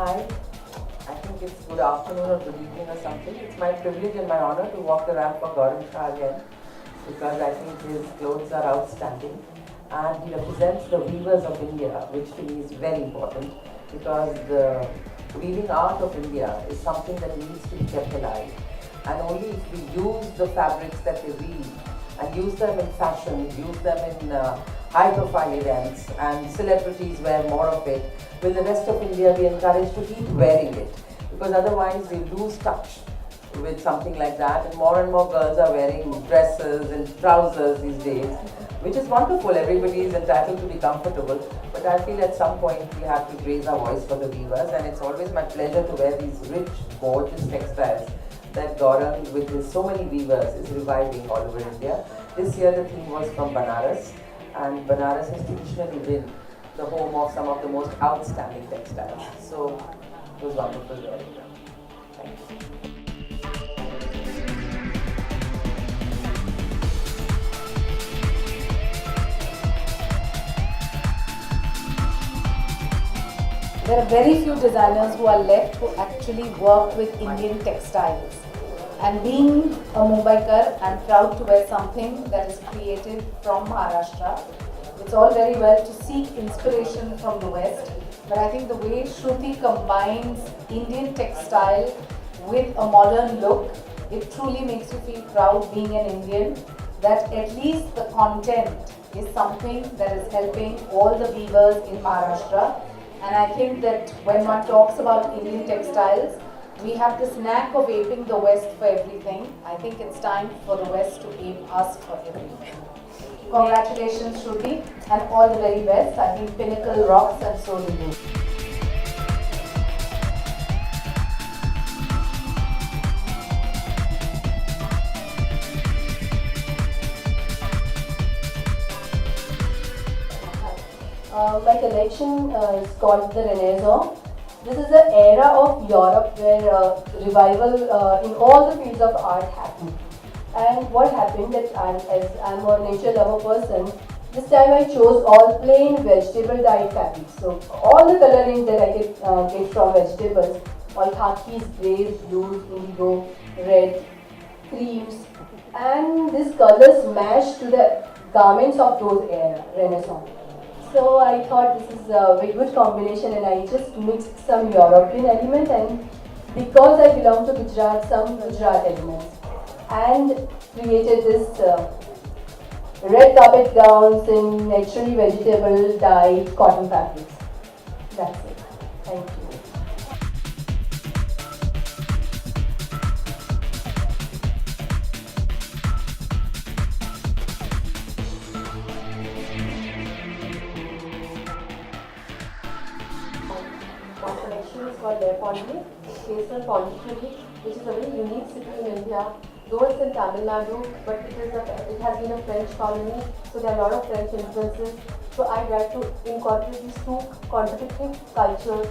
Hi, I think it's good afternoon or good evening or something. It's my privilege and my honor to walk the ramp for Gaurav Shah again because I think his clothes are outstanding and he represents the weavers of India, which to me is very important because the weaving art of India is something that needs to be kept alive. And only if we use the fabrics that they weave and use them in fashion, use them in high profile events and celebrities wear more of it, will the rest of India be encouraged to keep wearing it? Because otherwise we lose touch with something like that, and more girls are wearing dresses and trousers these days, which is wonderful. Everybody is entitled to be comfortable, but I feel at some point we have to raise our voice for the weavers, and it's always my pleasure to wear these rich, gorgeous textiles that Gaurav, with his so many weavers, is reviving all over India. This year the theme was from Banaras, and Banaras has traditionally been the home of some of the most outstanding textiles. So it was wonderful wearing them. Thank you. There are very few designers who are left who actually work with Indian textiles. And being a Mumbaikar, I'm proud to wear something that is created from Maharashtra. It's all very well to seek inspiration from the West, but I think the way Shruti combines Indian textile with a modern look, it truly makes you feel proud being an Indian, that at least the content is something that is helping all the weavers in Maharashtra. And I think that when one talks about Indian textiles, we have this knack of aping the West for everything. I think it's time for the West to ape us for everything. Congratulations, Shruti, and all the very best. I think Pinnacle rocks, and so do you. My collection is called the Renaissance. This is the era of Europe where revival in all the fields of art happened. And what happened that as I'm a nature lover person, this time I chose all plain vegetable dyed fabrics. So all the coloring that I get from vegetables, all khakis, grays, blues, indigo, red, creams, and these colors match to the garments of those era, Renaissance. So I thought this is a very good combination, and I just mixed some European element, and because I belong to Gujarat, some Gujarat elements, and created this red carpet gowns in naturally vegetable dyed cotton fabrics. That's it. Thank you. My collection is called Lair Pondicherry, based on Pondicherry, which is a very unique city in India. Though it's in Tamil Nadu, but it has been a French colony, so there are a lot of French influences. So I tried to incorporate these two contradictory cultures,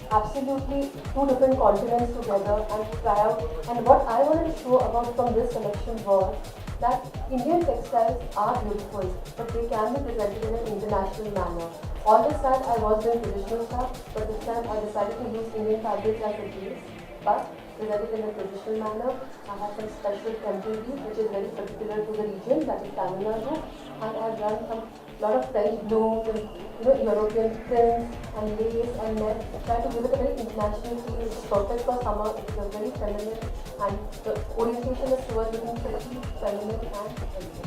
absolutely two different continents together, and try out. And what I wanted to show about from this collection was that Indian textiles are beautiful, but they can be presented in an international manner. All this time I was doing traditional stuff, but this time I decided to use Indian fabrics as a base, but presented in a traditional manner. I have some special temple piece which is very particular to the region, that is Tamil Nadu, and I have done some lot of French blooms and European prints and lace and net, try to give it a very international feel. It's perfect for summer. It's a very feminine, and the orientation is towards looking pretty feminine and elegant.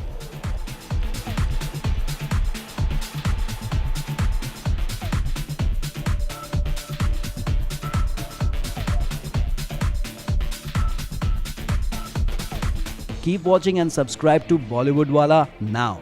Keep watching and subscribe to Bollywood Wala now.